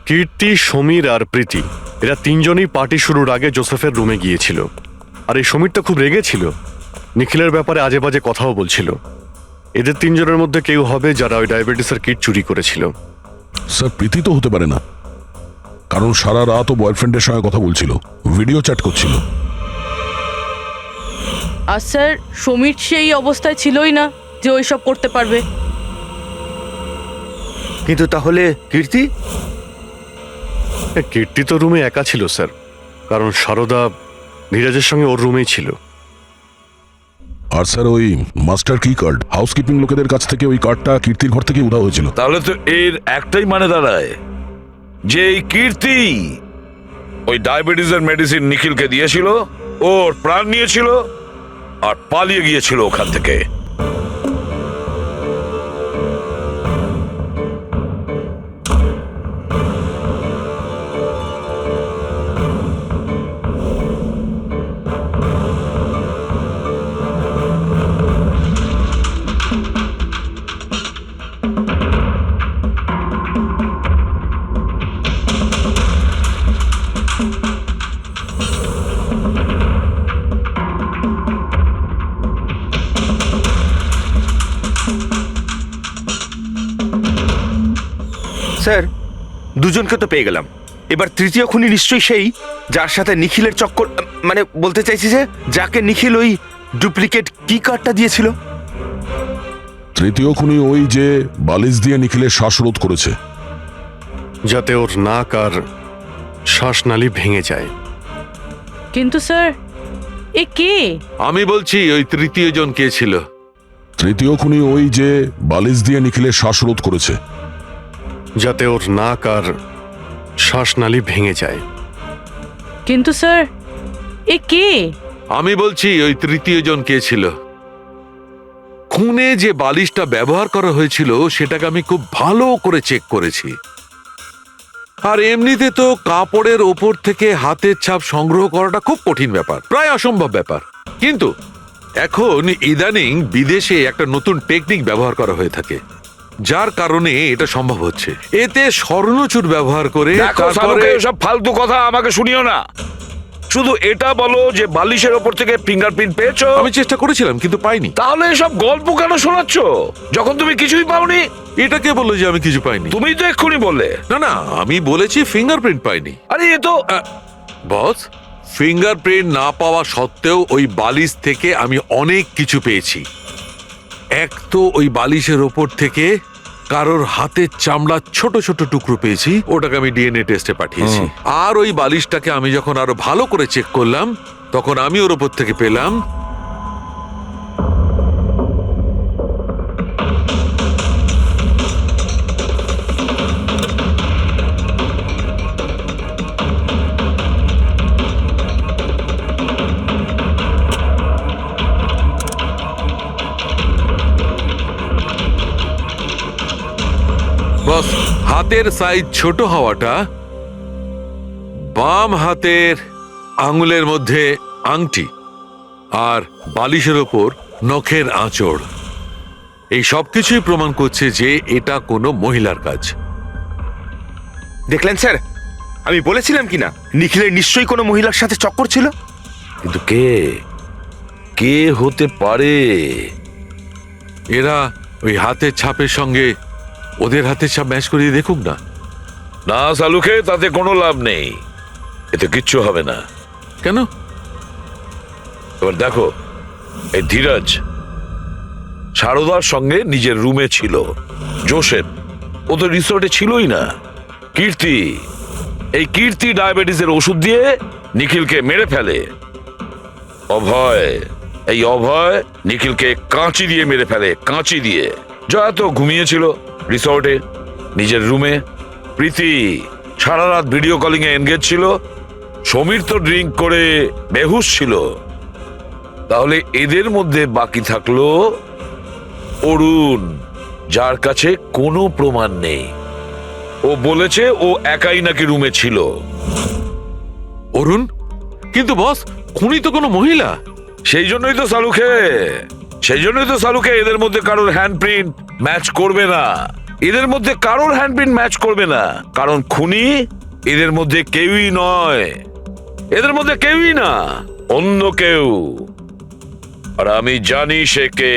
কীর্তি, সমীর আর প্রীতি এরা 3 জনই পার্টি শুরুর আগে জোসেফের রুমে গিয়েছিল। আর এই সমীরটা খুব রেগেছিল, নিখিলের ব্যাপারে আজে বাজে কথাও বলছিল। এদের 3 জনের মধ্যে কেউ হবে যারা ওই ডায়াবেটিসের কিট চুরি করেছিল। স্যার, প্রীতি তো হতে পারে না, কারণ সারা রাত ও বয়ফ্রেন্ডের সঙ্গে কথা বলছিল, ভিডিও চ্যাট করছিল। আর স্যার সমীর সেই অবস্থায় ছিলই না যে ওইসব করতে পারবে। কিন্তু তাহলে কীর্তি? কীর্তি তো রুমে একা ছিল স্যার, কারণ সারদা ধীরাজের সঙ্গে ওর রুমেই ছিল। আর স্যার, ওই মাস্টার কি কার্ড হাউসকিপিং লোকেদের কাছ থেকে ওই কার্ডটা কীর্তির ঘর থেকে উধাও হয়েছিল। তাহলে তো এর একটাই মানে দাঁড়ায় যে এই কীর্তি ওই ডায়াবেটিসের মেডিসিন নিখিলকে দিয়েছিল, ওর প্রাণ নিয়েছিল আর পালিয়ে গিয়েছিল ওখান থেকে। স্যার, দুজনকে তো পেয়ে গেলাম। এবার তৃতীয় খুনি নিশ্চয়ই সেই যার সাথে নিখিলের চক্কর, মানে বলতে চাইছি যে যাকে নিখিল ওই ডুপ্লিকেট কি কার্ডটা দিয়েছিল। তৃতীয় খুনি ওই যে বালিশ দিয়ে নিখিলের শ্বাসরোধ করেছে, যাতে ওর নাক আর শ্বাসনালী ভেঙে যায়। কিন্তু স্যার এ কে? আমি বলছি ওই তৃতীয় জন কে ছিল। তৃতীয় খুনি ওই যে বালিশ দিয়ে নিখিলের শ্বাসরোধ করেছে, যাতে ওর নাক আর শ্বাসনালী ভেঙে যায়। কিন্তু স্যার এ কে? আমি বলছি ওই তৃতীয় জন কে ছিল। খুনে যে বালিশটা ব্যবহার করা হয়েছিল সেটাকে আমি খুব ভালো করে চেক করেছি। আর এমনিতে তো কাপড়ের ওপর থেকে হাতের ছাপ সংগ্রহ করাটা খুব কঠিন ব্যাপার, প্রায় অসম্ভব ব্যাপার। কিন্তু এখন ইদানিং বিদেশে একটা নতুন টেকনিক ব্যবহার করা হয়ে থাকে, যার কারণে এটা সম্ভব হচ্ছে। এতে স্বর্ণচুর ব্যবহার করে দেখো শালুকে, সব ফালতু কথা আমাকে শুনিও না। শুধু এটা বলো যে বালিশের ওপর থেকে ফিঙ্গারপ্রিন্ট পেয়েছো। আমি চেষ্টা করেছিলাম কিন্তু পাইনি। তাহলে এসব গল্প কেন শোনাচ্ছ যখন তুমি কিছুই পাওনি? এটা কে বললো যে আমি কিছু পাইনি? তুমি তো এক্ষুনি বললে। না না, আমি বলেছি ফিঙ্গারপ্রিন্ট পাইনি। আরে এ তো বস, ফিঙ্গারপ্রিন্ট না পাওয়া সত্ত্বেও ওই বালিশ থেকে আমি অনেক কিছু পেয়েছি। এক তো ওই বালিশের ওপর থেকে কারোর হাতের চামড়ার ছোট ছোট টুকরো পেয়েছি, ওটাকে আমি ডিএনএ টেস্টে পাঠিয়েছি। আর ওই বালিশটাকে আমি যখন আরো ভালো করে চেক করলাম তখন আমি ওর ওপর থেকে পেলাম বস, হাতের সাইজ ছোট হওয়াটা, বাম হাতের আঙুলের মধ্যে আংটি আর বালিশের ওপর নখের আঁচড়, এই সবকিছুই প্রমাণ করছে যে এটা কোনো মহিলার কাজ। দেখলেন স্যার, আমি বলেছিলাম কিনা নিখিলের নিশ্চয়ই কোনো মহিলার সাথে চক্কর ছিল। কিন্তু কে কে হতে পারে? এরা ওই হাতের ছাপের সঙ্গে ওদের হাতের ছাপ ম্যাচ করিয়ে দেখুক না। না সালুকে, তাতে কোনো লাভ নেই, এতে কিচ্ছু হবে না। কেন? এবার দেখো, এই ধীরজ সারদার সঙ্গে নিজের রুমে ছিল। জোসেফ ও তো রিসোর্টে ছিলই না। কীর্তি, এই কীর্তি ডায়াবেটিসের ওষুধ দিয়ে নিখিলকে মেরে ফেলে। অভয়, এই অভয় নিখিলকে কাঁচি দিয়ে মেরে ফেলে, কাঁচি দিয়ে। জয়া তো ঘুমিয়েছিল রিসোর্টে নিজের রুমে। প্রীতি সারা রাত ভিডিও কলিং এ এনগেজ ছিল। সমীর তো ড্রিঙ্ক করে বেহুশ ছিল। তাহলে এদের মধ্যে বাকি থাকলো অরুণ, যার কাছে কোনো প্রমাণ নেই। ও বলেছে ও একাই নাকি রুমে ছিল। অরুণ? কিন্তু বস, খুনি তো কোনো মহিলা। সেই জন্যই তো সালুকে এদের মধ্যে কারোর হ্যান্ডপ্রিন্ট ম্যাচ করবে না। এদের মধ্যে কারোর হ্যান্ডপ্রিন্ট ম্যাচ করবে না, কারণ খুনি এদের মধ্যে কেউই নয়। এদের মধ্যে কেউই না, অন্য কেউ। আর আমি জানি সে কে।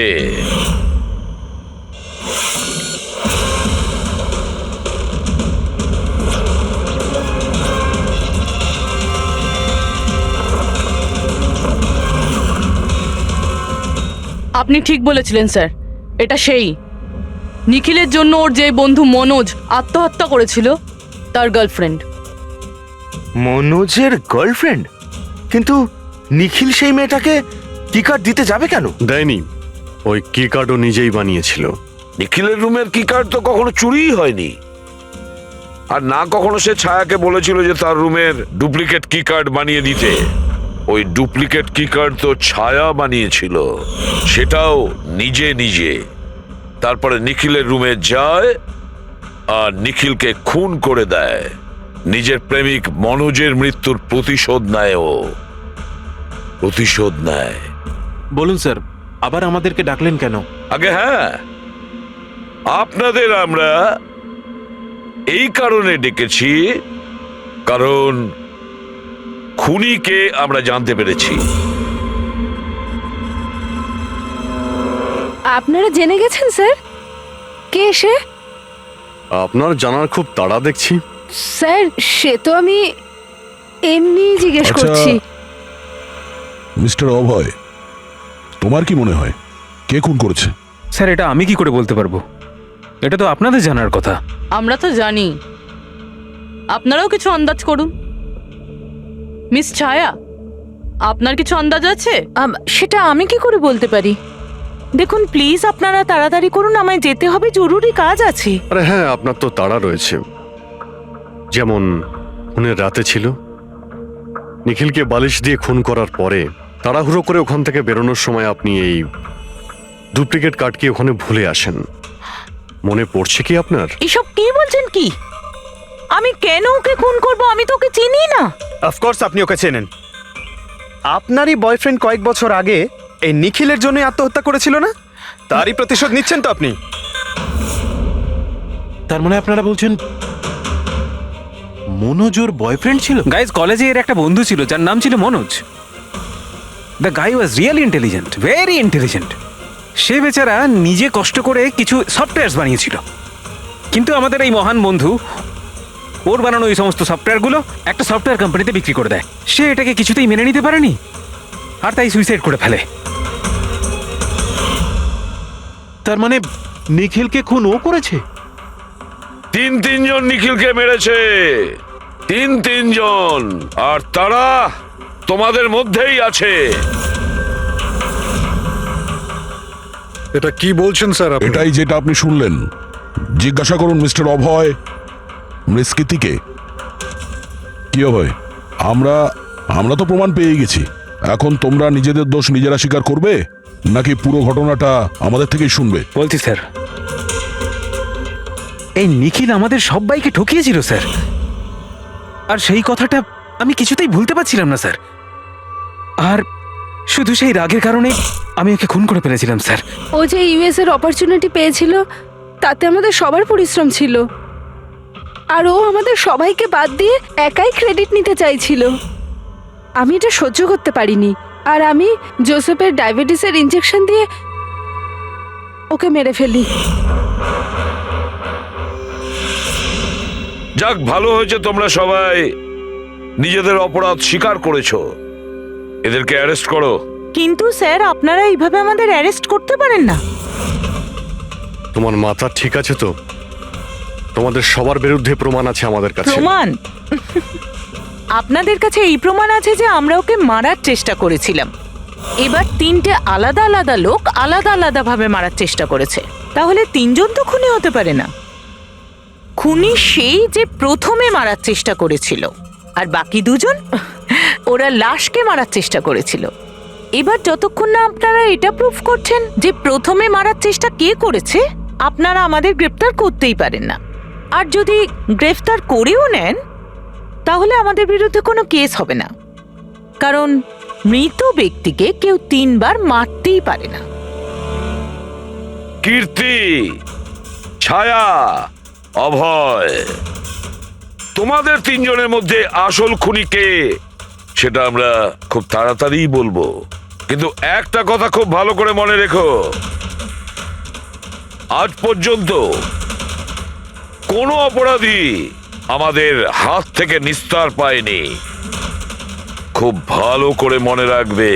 আপনি ঠিক বলেছিলেন স্যার, এটা সেই নিখিলের জন্য ওর যে বন্ধু মনোজ আত্মহত্যা করেছিল, তার গার্লফ্রেন্ড। মনোজের গার্লফ্রেন্ড? কিন্তু নিখিল সেই মেয়েটাকে কি কার্ড দিতে যাবে কেন? দেয়নি, ওই কি কার্ডও নিজেই বানিয়েছিল। নিখিলের রুমের কি কার্ড তো কখনো চুরিই হয়নি। আর না কখনো সে ছায়াকে বলেছিল যে তার রুমের ডুপ্লিকেট কি কার্ড বানিয়ে দিতে। ওই ডুপ্লিকেট কি কার্ড তো ছায়া বানিয়েছিল, সেটাও নিজে নিজে। তারপরে নিখিলের রুমে যায় আর নিখিলকে খুন করে দেয়। নিজের প্রেমিক মনোজের মৃত্যুর প্রতিশোধ নেয় ও, প্রতিশোধ নেয়। বলুন স্যার, আবার আমাদেরকে ডাকলেন কেন? আগে হ্যাঁ, আপনাদের আমরা এই কারণে ডেকেছি, কারণ খুনিকে আমরা জানতে পেরেছি। আপনারা জেনে গেছেন স্যার কে সে? আপনার জানার খুব তাড়া দেখছি। স্যার সে তো আমি এমনি জিজ্ঞেস আচ্ছা, করছি। মিস্টার অভয়, তোমার কি মনে হয় কে খুন করেছে? স্যার এটা আমি কি করে বলতে পারবো? এটা তো আপনাদের জানার কথা। আমরা তো জানি, আপনারাও কিছু আন্দাজ করুন। মিস ছায়া, আপনার কিছু আন্দাজ আছে? সেটা আমি কি করে বলতে পারি? দেখুন প্লিজ আপনারা তাড়াতাড়ি করুন, আমায় যেতে হবে, জরুরি কাজ আছে। আরে হ্যাঁ, আপনার তো তাড়া রয়েছে। যেমন খুনের রাতে ছিল, নিখিলকে বালিশ দিয়ে খুন করার পরে তাড়াহুড়ো করে ওখান থেকে বেরোনোর সময় আপনি এই ডুপ্লিকেট কার্ডকে ওখানে ভুলে আসেন। মনে পড়ছে কি আপনার? এসব কি বলছেন কি? আমি কেন ওকে খুন করব? আমি তো ওকে চিনি না। অফকোর্স আপনি ওকে চেনেন। আপনারই বয়ফ্রেন্ড কয়েক বছর আগে এই নিখিলের জন্য আত্মহত্যা করেছিল না? তারই প্রতিশোধ নিচ্ছেন তো আপনি? তার মানে আপনারা বলছেন মনোজ ওর বয়ফ্রেন্ড ছিল? গাইজ, কলেজে এর একটা বন্ধু ছিল যার নাম ছিল Manoj. The guy was really intelligent, very intelligent. সে বেচারা নিজে কষ্ট করে কিছু সফটওয়্যার বানিয়েছিল, কিন্তু আমাদের এই মহান বন্ধু ওর বানানো এই সমস্ত সফটওয়্যারগুলো একটা সফটওয়্যার কোম্পানিতে বিক্রি করে দেয়। সে এটাকে কিছুতেই মেনে নিতে পারেনি আর তাই সুইসাইড করে ফেলে। তার মানে নিখিলকে খুন ও করেছে? তিনজন নিখিলকে মেরেছে, তিনজন, আর তারা তোমাদের মধ্যেই আছে। এটা কি বলছেন স্যার আপনি? এটাই যেটা আপনি শুনলেন। জিজ্ঞাসা করুন মিস্টার অভয় মৃস্কিতিকে। কি অভয়, আমরা তো প্রমাণ পেয়ে গেছি। এখন তোমরা নিজেদের দোষ নিজেরা স্বীকার করবে নাকি পুরো ঘটনাটা আমাদের থেকেই শুনবে? বলছি স্যার, এই নিখিল আমাদের সবাইকে ঠকিয়েছিল স্যার, আর সেই কথাটা আমি কিছুতেই ভুলতে পারছিলাম না স্যার। আর শুধু সেই রাগের কারণে আমি ওকে খুন করে ফেলেছিলাম স্যার। ও যে ইউএস এর অপরচুনিটি পেয়েছিল তাতে আমাদের সবার পরিশ্রম ছিল, আর ও আমাদের সবাইকে বাদ দিয়ে একাই ক্রেডিট নিতে চাইছিল। আমি এটা সহ্য করতে পারিনি, আর আমি জোসেফের ডায়াবেটিসের ইনজেকশন দিয়ে ওকে মেরে ফেলি। যাক, ভালো হয়েছে তোমরা সবাই নিজেদের অপরাধ স্বীকার করেছো। এদেরকে অ্যারেস্ট করো। কিন্তু স্যার আপনারা এইভাবে আমাদের অ্যারেস্ট করতে পারেন না। তোমার মাথা ঠিক আছে তো? তোমাদের সবার বিরুদ্ধে প্রমাণ আছে আমাদের কাছে। প্রমাণ? আপনাদের কাছে এই প্রমাণ আছে যে আমরা ওকে মারার চেষ্টা করেছিলাম। এবার 3টে আলাদা আলাদা লোক আলাদা আলাদা ভাবে মারার চেষ্টা করেছে, তাহলে 3জন তো খুনি হতে পারে না। খুনি সেই যে প্রথমে মারার চেষ্টা করেছিল, আর বাকি 2জন ওরা লাশকে মারার চেষ্টা করেছিল। এবার যতক্ষণ না আপনারা এটা প্রুফ করছেন যে প্রথমে মারার চেষ্টা কে করেছে, আপনারা আমাদের গ্রেফতার করতেই পারেন না। আর যদি গ্রেফতার করেও নেন তাহলে আমাদের বিরুদ্ধে কোনো কেস হবে না, কারণ মৃত ব্যক্তিকে কেউ 3 বার মারতেই পারে না। কীর্তি, ছায়া, অভয়, তোমাদের 3 জনের মধ্যে আসল খুনি কে সেটা আমরা খুব তাড়াতাড়ি বলবো। কিন্তু একটা কথা খুব ভালো করে মনে রেখো, আজ পর্যন্ত কোনো অপরাধী আমাদের হাত থেকে নিস্তার পায়নি। খুব ভালো করে মনে রাখবে।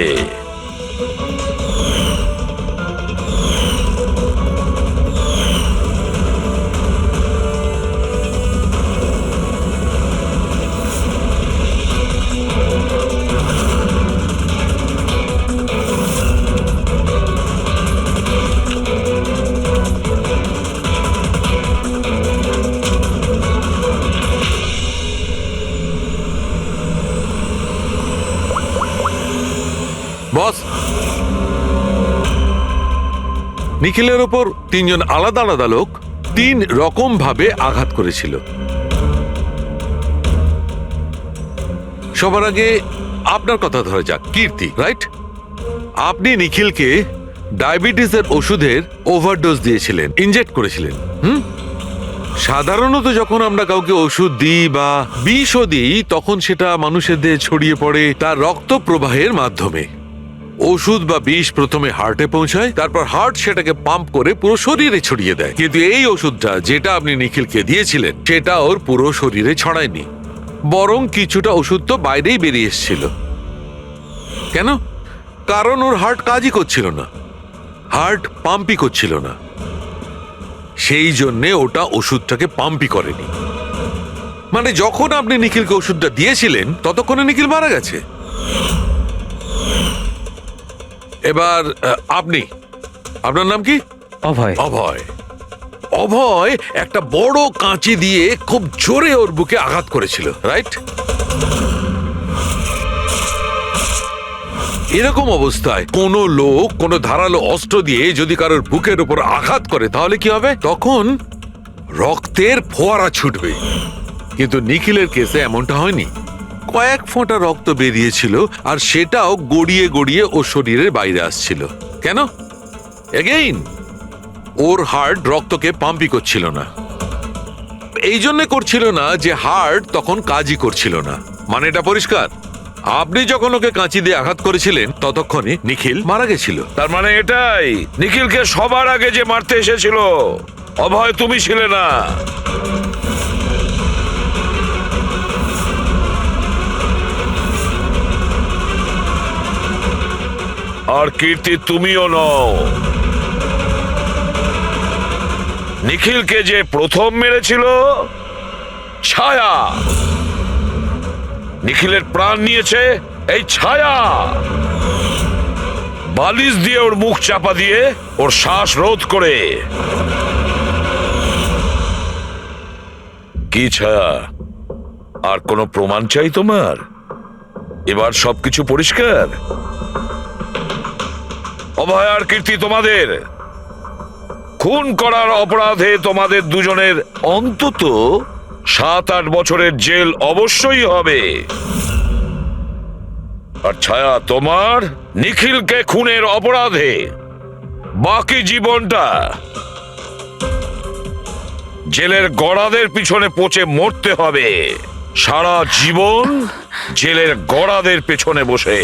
বস, নিখিলের ওপর 3জন আলাদা আলাদা লোক 3 রকম ভাবে আঘাত করেছিল। সবার আগে আপনার কথা ধরা যাক, কীর্তি, রাইট? আপনি নিখিলকে ডায়াবেটিসের ওষুধের ওভারডোজ দিয়েছিলেন, ইনজেক্ট করেছিলেন। সাধারণত যখন আমরা কাউকে ওষুধ দিই বা বিষও দিই, তখন সেটা মানুষের দেহে ছড়িয়ে পড়ে তার রক্ত প্রবাহের মাধ্যমে। ওষুধ বা বিষ প্রথমে হার্টে পৌঁছায়, তারপর হার্ট সেটাকে পাম্প করে পুরো শরীরে ছড়িয়ে দেয়। কিন্তু এই ওষুধটা যেটা আপনি নিখিলকে দিয়েছিলেন সেটা ওর পুরো শরীরে ছড়ায়নি, বরং কিছুটা ওষুধ তো বাইরেই বেরিয়ে এসেছিল। কেন? কারণ ওর হার্ট কাজই করছিল না, হার্ট পাম্পই করছিল না, সেই জন্যে ওটা ওষুধটাকে পাম্পই করেনি। মানে যখন আপনি নিখিলকে ওষুধটা দিয়েছিলেন ততক্ষণে নিখিল মারা গেছে। এবার আপনার নাম কি? অভয়। অভয়। অভয় একটা বড় কাঁচি দিয়ে খুব জোরে ওর বুকে আঘাত করেছিল, রাইট? এরকম অবস্থায় কোনো লোক কোনো ধারালো অস্ত্র দিয়ে যদি কারোর বুকের উপর আঘাত করে তাহলে কি হবে? তখন রক্তের ফোয়ারা ছুটবে। কিন্তু নিখিলের কেসে এমনটা হয়নি। কয়েক ফোঁটা রক্ত বেরিয়েছিল, আর সেটাও গড়িয়ে গড়িয়ে ওর শরীরের বাইরে আসছিল। কেন? এগেইন ওর হার্ট রক্তকে পাম্পই করছিল না। এই জন্য করছিল না যে হার্ট তখন কাজই করছিল না। মানে এটা পরিষ্কার, আপনি যখন ওকে কাঁচি দিয়ে আঘাত করেছিলেন ততক্ষণে নিখিল মারা গেছিল। তার মানে এটাই, নিখিলকে সবার আগে যে মারতে এসেছিল অভয় তুমি ছিলে না। আর কীর্তি তুমিও নও। নিখিলকে যে প্রথম মেরেছিল ছায়া। নিখিলের প্রাণ নিয়েছে এই ছায়া। বালিশ দিয়ে ওর মুখ চাপা দিয়ে ওর শ্বাস রোধ করে। কি ছায়া, আর কোনো প্রমাণ চাই তোমার? এবার সবকিছু পরিষ্কার। অভয় আর কীর্তি, তোমাদের খুন করার অপরাধে তোমাদের 2জনের অন্তত 7-8 বছরের জেল অবশ্যই হবে। আর ছায়া, তোমার নিখিলকে খুনের অপরাধে বাকি জীবনটা জেলের গড়াদের পিছনে পচে মরতে হবে। সারা জীবন জেলের গড়াদের পেছনে বসে।